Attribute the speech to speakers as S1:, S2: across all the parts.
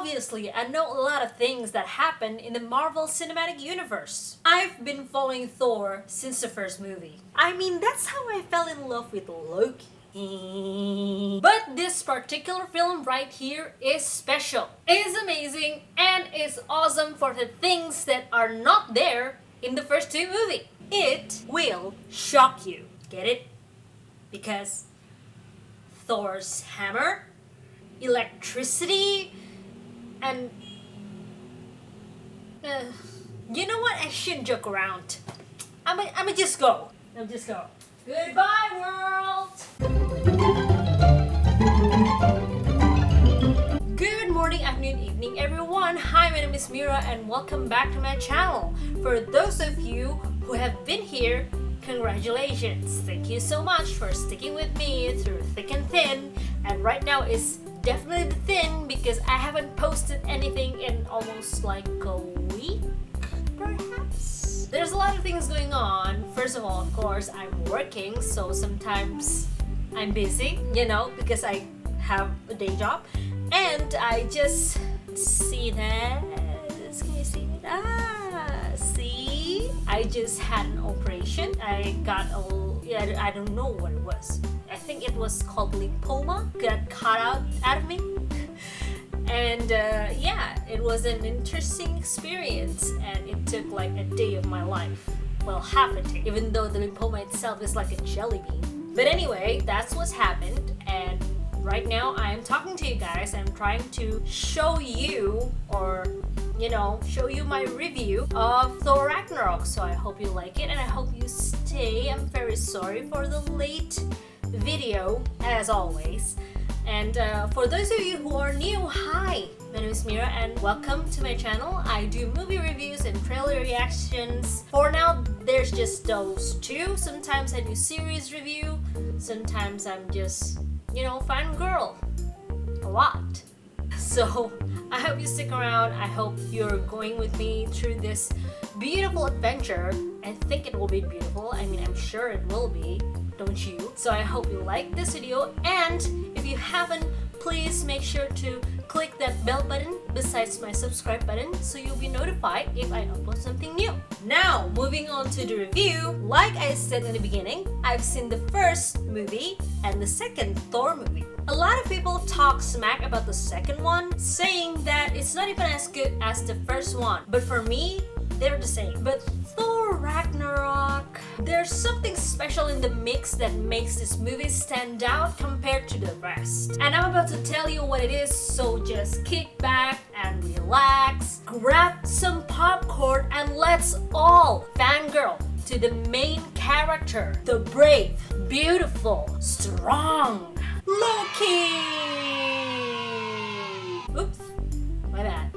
S1: Obviously, I know a lot of things that happen in the Marvel Cinematic Universe. I've been following Thor since the first movie. I mean, that's how I fell in love with Loki. But this particular film right here is special, is amazing, and is awesome for the things that are not there in the first two movies. It will shock you. Get it? Because Thor's hammer, electricity, and you know what? I shouldn't joke around. I'ma just go. Goodbye, world. Good morning, afternoon, evening, everyone. Hi, my name is Mira, and welcome back to my channel. For those of you who have been here, congratulations. Thank you so much for sticking with me through thick and thin. And right now is definitely the thin because I haven't posted anything in almost like a week, perhaps. There's a lot of things going on. First of all, of course, I'm working, so sometimes I'm busy, because I have a day job. And I just see that. Can you see it? See? I just had an operation. I got I don't know what it was. I think it was called lymphoma. Got cut out of me. And it was an interesting experience, and it took like a day of my life. Well, half a day, even though the lymphoma itself is like a jelly bean. But anyway, that's what's happened, and right now I am talking to you guys. I'm trying to show you, or show you my review of Thor Ragnarok. So I hope you like it, and I hope you stay. I'm very sorry for the late video, as always. And for those of you who are new, hi! My name is Mira and welcome to my channel. I do movie reviews and trailer reactions. For now, there's just those two. Sometimes I do series review. Sometimes I'm just, fangirl. A lot. So, I hope you stick around. I hope you're going with me through this beautiful adventure. I think it will be beautiful. I mean, I'm sure it will be. Don't you? So I hope you like this video, and if you haven't, please make sure to click that bell button besides my subscribe button so you'll be notified if I upload something new. Now, moving on to the review, like I said in the beginning, I've seen the first movie and the second Thor movie. A lot of people talk smack about the second one, saying that it's not even as good as the first one. But for me, they're the same. But Thor Ragnarok, there's something special in the mix that makes this movie stand out compared to the rest. And I'm about to tell you what it is, so just kick back and relax, grab some popcorn, and let's all fangirl to the main character, the brave, beautiful, strong Loki! Oops, my bad.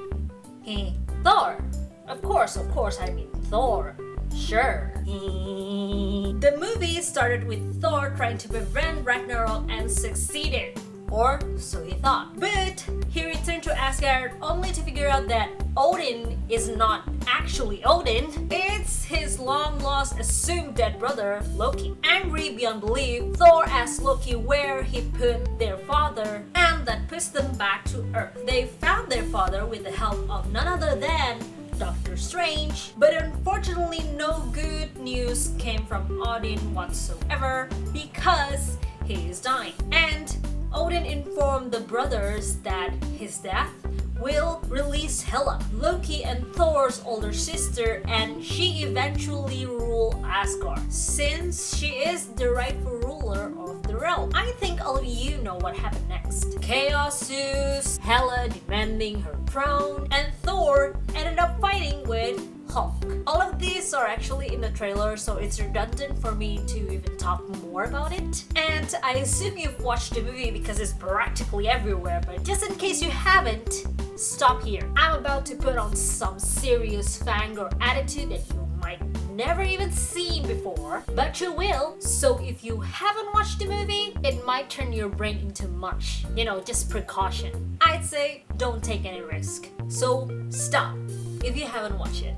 S1: Thor. Of course, I mean Thor. Sure. The movie started with Thor trying to prevent Ragnarok and succeeded. Or so he thought. But he returned to Asgard only to figure out that Odin is not actually Odin. It's his long-lost assumed dead brother, Loki. Angry beyond belief, Thor asked Loki where he put their father, and that pushed them back to Earth. They found their father with the help of none other than Doctor Strange, but unfortunately no good news came from Odin whatsoever because he is dying. And Odin informed the brothers that his death will release Hela, Loki and Thor's older sister, and she eventually rule Asgard, since she is the rightful ruler of the realm. I think all of you know what happened next. Chaos ensues, Hela demanding her throne, and Thor ended up fighting with Hulk. All of these are actually in the trailer, so it's redundant for me to even talk more about it. And I assume you've watched the movie because it's practically everywhere, but just in case you haven't, stop here. I'm about to put on some serious fangirl attitude that you might never even seen before, but you will. So if you haven't watched the movie, it might turn your brain into mush. Just precaution. I'd say don't take any risk. So stop if you haven't watched it.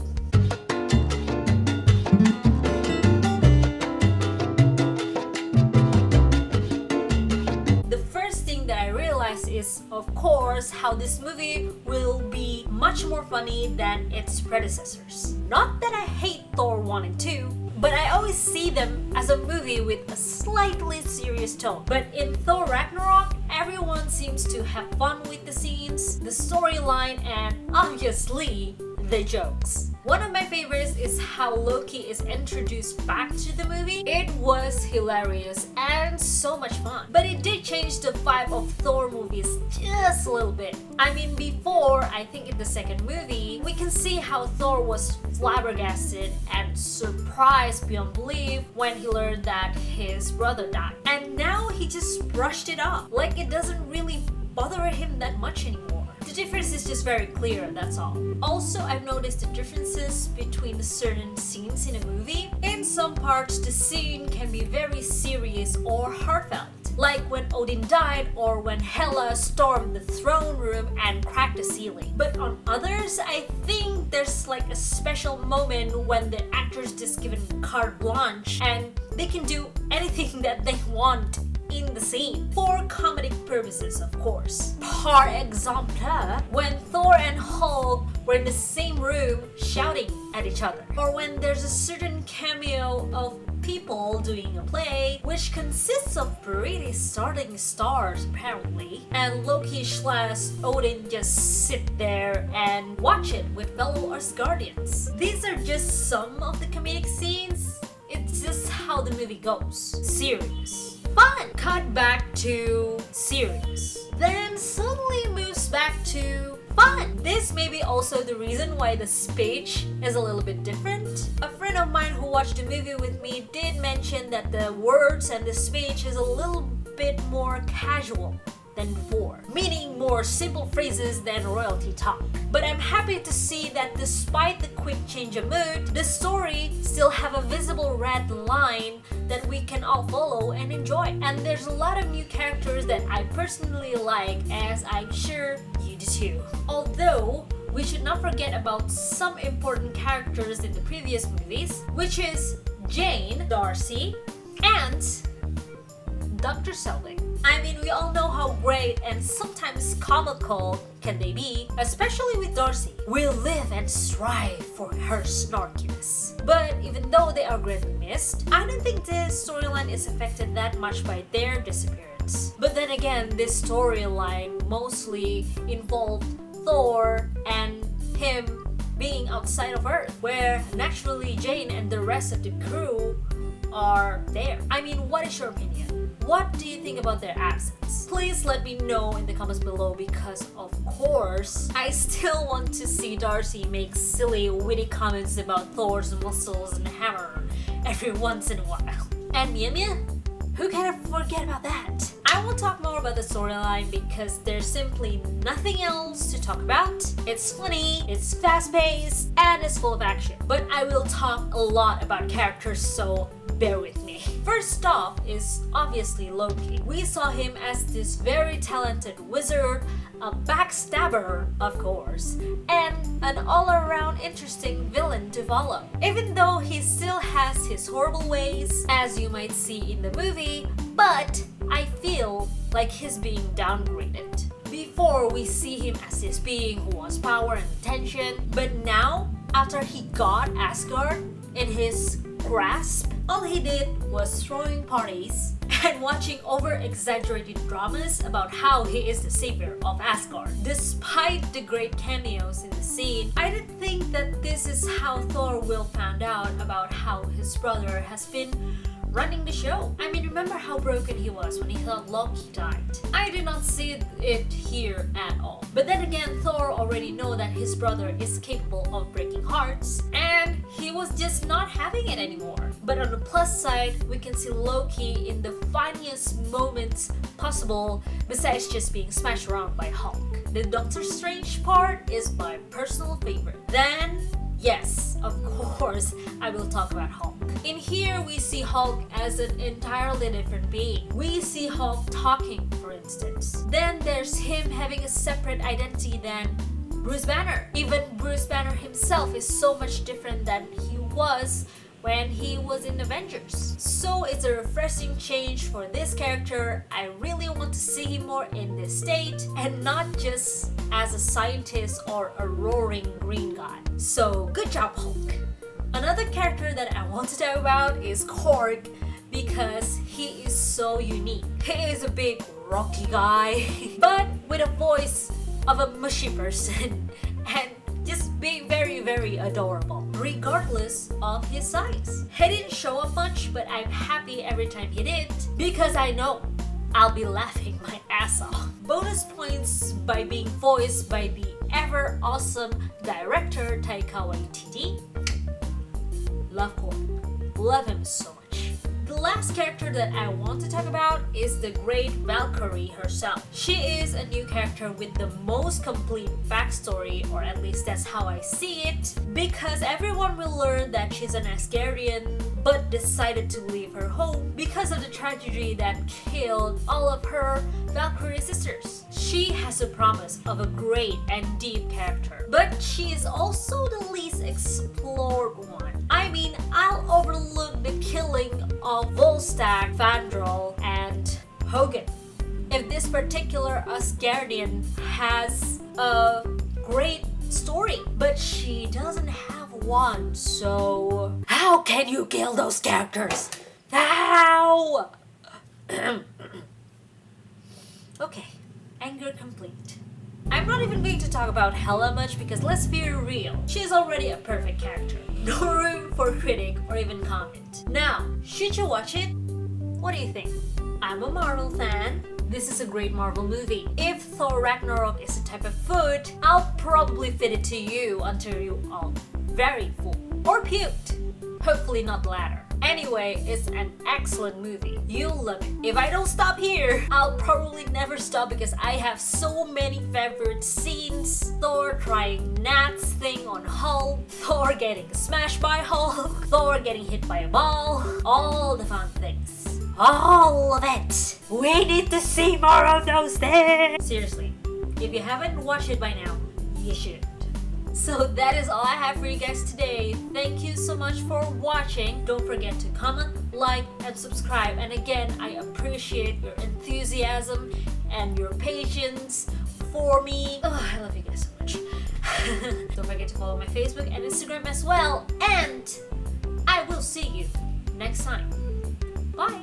S1: The first thing that I realized is is, of course, how this movie will be much more funny than its predecessors. Not that I hate Thor 1 and 2, but I always see them as a movie with a slightly serious tone. But in Thor Ragnarok, everyone seems to have fun with the scenes, the storyline, and obviously, the jokes. One of my favorites is how Loki is introduced back to the movie. It was hilarious and so much fun. But it did change the vibe of Thor movies just a little bit. I mean, before, I think in the second movie, we can see how Thor was flabbergasted and surprised beyond belief when he learned that his brother died. And now he just brushed it off. Like it doesn't really bother him that much anymore. The difference is just very clear, that's all. Also, I've noticed the differences between certain scenes in a movie. In some parts, the scene can be very serious or heartfelt. Like when Odin died or when Hela stormed the throne room and cracked the ceiling. But on others, I think there's like a special moment when the actors just given carte blanche and they can do anything that they want in the scene, for comedic purposes, of course. For example, when Thor and Hulk were in the same room shouting at each other, or when there's a certain cameo of people doing a play which consists of pretty starting stars apparently, and Loki/Odin just sit there and watch it with fellow Asgardians. These are just some of the comedic scenes. It's just how the movie goes. Serious. Fun! Cut back to serious. Then suddenly moves back to fun. This may be also the reason why the speech is a little bit different. A friend of mine who watched the movie with me did mention that the words and the speech is a little bit more casual than before, meaning more simple phrases than royalty talk. But I'm happy to see that despite the quick change of mood, the story still have a visible red line that we can all follow and enjoy. And there's a lot of new characters that I personally like, as I'm sure you do too. Although, we should not forget about some important characters in the previous movies, which is Jane, Darcy, and Dr. Selvig. I mean, we all know how great and sometimes comical can they be, especially with Darcy. We'll live and strive for her snarkiness. But even though they are greatly missed, I don't think this storyline is affected that much by their disappearance. But then again, this storyline mostly involved Thor and him being outside of Earth, where naturally Jane and the rest of the crew are there. I mean, what is your opinion? What do you think about their absence? Please let me know in the comments below because, of course, I still want to see Darcy make silly, witty comments about Thor's muscles and hammer every once in a while. And Mia? Who can forget about that? I will talk more about the storyline because there's simply nothing else to talk about. It's funny, it's fast-paced, and it's full of action. But I will talk a lot about characters, so bear with me. First off is obviously Loki. We saw him as this very talented wizard, a backstabber, of course, and an all-around interesting villain to follow. Even though he still has his horrible ways, as you might see in the movie, but I feel like he's being downgraded. Before, we see him as this being who wants power and attention, but now, after he got Asgard in his grasp, all he did was throwing parties and watching over-exaggerated dramas about how he is the savior of Asgard. Despite the great cameos in the scene, I didn't think that this is how Thor will find out about how his brother has been running the show. I mean, remember how broken he was when he thought Loki died? I did not see it here at all. But then again, Thor already know that his brother is capable of breaking hearts, and he was just not having it anymore. But on the plus side, we can see Loki in the funniest moments possible besides just being smashed around by Hulk. The Doctor Strange part is my personal favorite. Then, yes, of course, I will talk about Hulk. In here, we see Hulk as an entirely different being. We see Hulk talking, for instance. Then there's him having a separate identity than Bruce Banner. Even Bruce Banner himself is so much different than he was when he was in Avengers. So it's a refreshing change for this character. I really want to see him more in this state and not just as a scientist or a roaring green guy. So good job, Hulk. Another character that I want to talk about is Korg because he is so unique. He is a big rocky guy but with a voice of a mushy person and just being very adorable regardless of his size. He didn't show up much, but I'm happy every time he did because I know I'll be laughing my ass off. Bonus points by being voiced by the ever awesome director Taika Waititi. Love Korg. Love him so much. The last character that I want to talk about is the great Valkyrie herself. She is a new character with the most complete backstory, or at least that's how I see it, because everyone will learn that she's an Asgardian but decided to leave her home because of the tragedy that killed all of her Valkyrie sisters. She has a promise of a great and deep character, but she is also the least explored one. I mean, I'll overlook the killing of Volstagg, Fandral, and Hogan. If this particular Asgardian has a great story, but she doesn't have one, so how can you kill those characters? How? Okay, anger complete. I'm not even going to talk about Hela much because let's be real, she's already a perfect character. No room for critic or even comment. Now, should you watch it? What do you think? I'm a Marvel fan. This is a great Marvel movie. If Thor Ragnarok is a type of food, I'll probably feed it to you until you are very full. Or puked. Hopefully not the latter. Anyway, it's an excellent movie. You'll love it. If I don't stop here, I'll probably never stop because I have so many favorite scenes. Thor trying Nat's thing on Hulk, Thor getting smashed by Hulk, Thor getting hit by a ball, all the fun things. All of it! We need to see more of those things! Seriously, if you haven't watched it by now, you should. So that is all I have for you guys today. Thank you so much for watching. Don't forget to comment, like, and subscribe. And again, I appreciate your enthusiasm and your patience for me. Oh, I love you guys so much. Don't forget to follow my Facebook and Instagram as well. And I will see you next time. Bye!